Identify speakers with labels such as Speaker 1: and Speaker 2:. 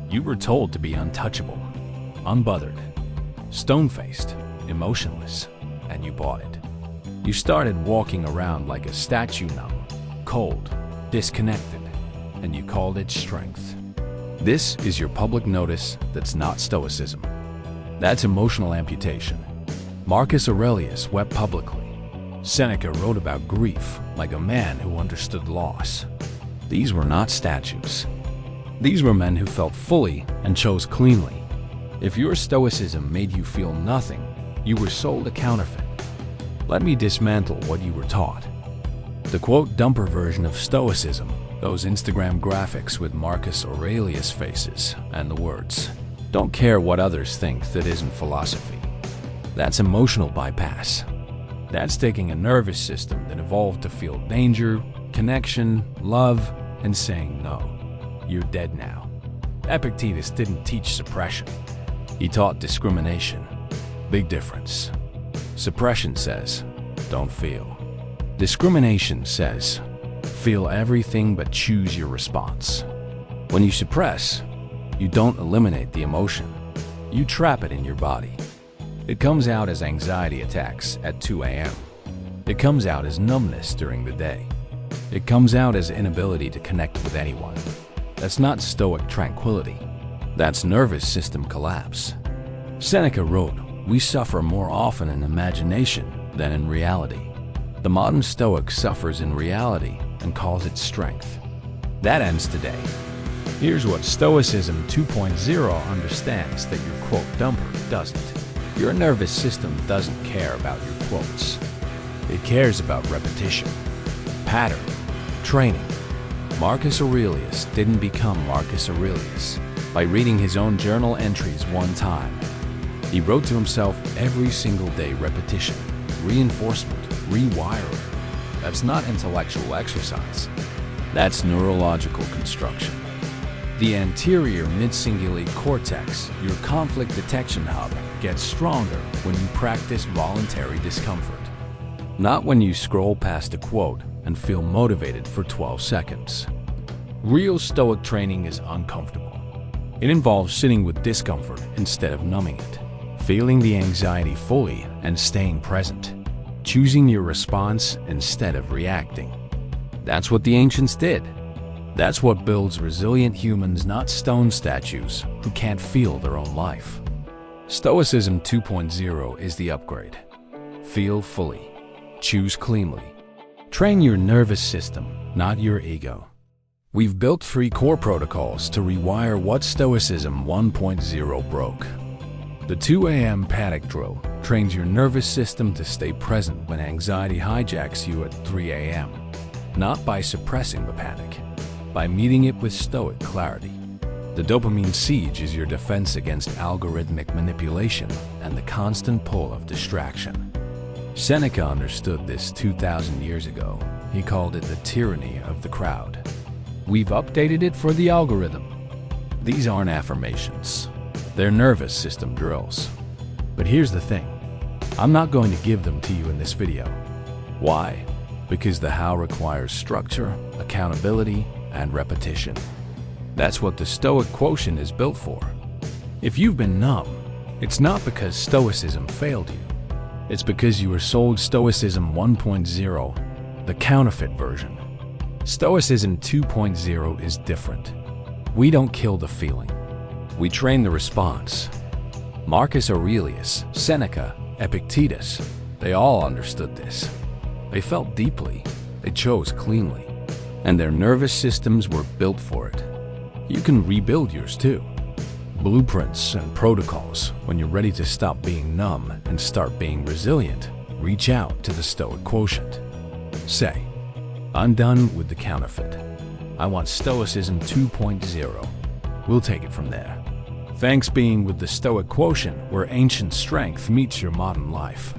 Speaker 1: You were told to be untouchable, unbothered, stone-faced, emotionless, and you bought it. You started walking around like a statue, numb, cold, disconnected, and you called it strength. This is your public notice that's not Stoicism. That's emotional amputation. Marcus Aurelius wept publicly. Seneca wrote about grief like a man who understood loss. These were not statues. These were men who felt fully and chose cleanly. If your Stoicism made you feel nothing, you were sold a counterfeit. Let me dismantle what you were taught. The quote-dumper version of Stoicism, those Instagram graphics with Marcus Aurelius faces and the words, "Don't care what others think," that isn't philosophy. That's emotional bypass. That's taking a nervous system that evolved to feel danger, connection, love, and saying no. You're dead now. Epictetus didn't teach suppression. He taught discrimination. Big difference. Suppression says, don't feel. Discrimination says, feel everything but choose your response. When you suppress, you don't eliminate the emotion. You trap it in your body. It comes out as anxiety attacks at 2 a.m. It comes out as numbness during the day. It comes out as inability to connect with anyone. That's not Stoic tranquility. That's nervous system collapse. Seneca wrote, "We suffer more often in imagination than in reality." The modern Stoic suffers in reality and calls it strength. That ends today. Here's what Stoicism 2.0 understands that your quote-dumper doesn't. Your nervous system doesn't care about your quotes. It cares about repetition, pattern, training. Marcus Aurelius didn't become Marcus Aurelius by reading his own journal entries one time. He wrote to himself every single day: repetition, reinforcement, rewiring. That's not intellectual exercise. That's neurological construction. The anterior mid-cingulate cortex, your conflict detection hub, gets stronger when you practice voluntary discomfort. Not when you scroll past a quote and feel motivated for 12 seconds. Real Stoic training is uncomfortable. It involves sitting with discomfort instead of numbing it, feeling the anxiety fully and staying present, choosing your response instead of reacting. That's what the ancients did. That's what builds resilient humans, not stone statues who can't feel their own life. Stoicism 2.0 is the upgrade. Feel fully. Choose cleanly. Train your nervous system, not your ego. We've built 3 core protocols to rewire what Stoicism 1.0 broke. The 2 a.m. panic drill trains your nervous system to stay present when anxiety hijacks you at 3 a.m. Not by suppressing the panic, by meeting it with Stoic clarity. The dopamine siege is your defense against algorithmic manipulation and the constant pull of distraction. Seneca understood this 2,000 years ago. He called it the tyranny of the crowd. We've updated it for the algorithm. These aren't affirmations. They're nervous system drills. But here's the thing. I'm not going to give them to you in this video. Why? Because the how requires structure, accountability, and repetition. That's what the Stoic quotient is built for. If you've been numb, it's not because Stoicism failed you. It's because you were sold Stoicism 1.0, the counterfeit version. Stoicism 2.0 is different. We don't kill the feeling. We train the response. Marcus Aurelius, Seneca, Epictetus, they all understood this. They felt deeply. They chose cleanly. And their nervous systems were built for it. You can rebuild yours too. Blueprints and protocols. When you're ready to stop being numb and start being resilient, reach out to the Stoic quotient. Say, I'm done with the counterfeit. I want Stoicism 2.0. We'll take it from there. Thanks being with the Stoic quotient, where ancient strength meets your modern life.